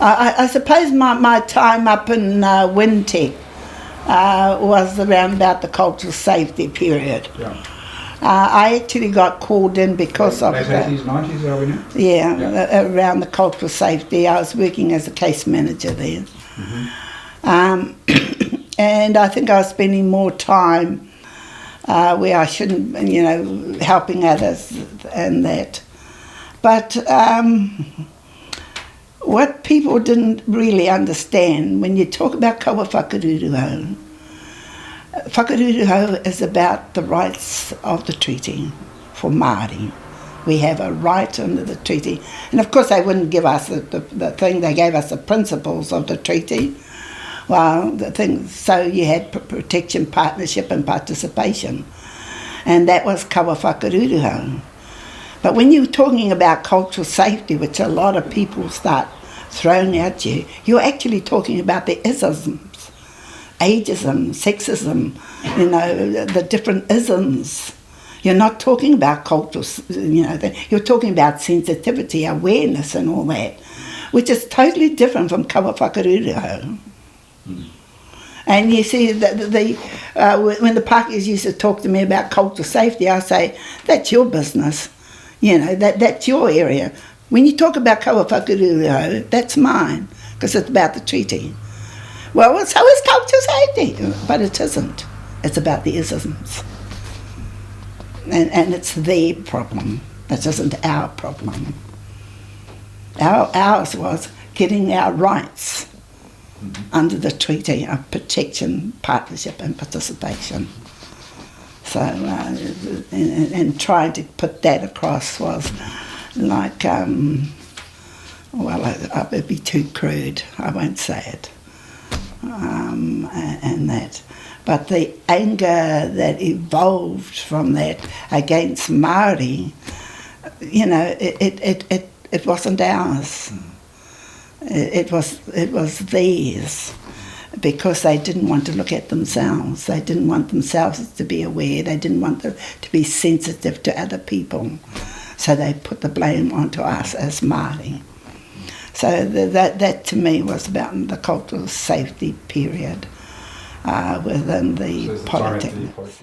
I suppose my time up in Wintec was around about the cultural safety period. Yeah. I actually got called in because of late 80s, 90s, are we now? Yeah, around the cultural safety. I was working as a case manager there. And I think I was spending more time where I shouldn't, helping others and that. But what people didn't really understand, when you talk about Kawa Whakaruruhau, Whakaruruhau is about the rights of the treaty for Māori. We have a right under the treaty. And of course they wouldn't give us the thing, they gave us the principles of the treaty. Well, the thing, so you had protection, partnership and participation. And that was Kawa Whakaruruhau. But when you're talking about cultural safety, which a lot of people start throwing at you, you're actually talking about the isms, ageism, sexism, the different isms. You're not talking about cultural, you're talking about sensitivity, awareness and all that, which is totally different from Kawa Whakaruruhau. And you see, when the Pākehās used to talk to me about cultural safety, I say, that's your business. That's your area. When you talk about Kawa Whakaruruhau, that's mine, because it's about the treaty. Well, so is cultural safety, but it isn't. It's about the isms. And it's their problem. It isn't our problem. Ours was getting our rights under the treaty of protection, partnership and participation. So, and trying to put that across was like, it would be too crude, I won't say it, and that. But the anger that evolved from that against Māori, it wasn't ours. It was theirs, because they didn't want to look at themselves. They didn't want themselves to be aware. They didn't want them to be sensitive to other people. So they put the blame onto us as Māori. So that to me was about the cultural safety period within the politics.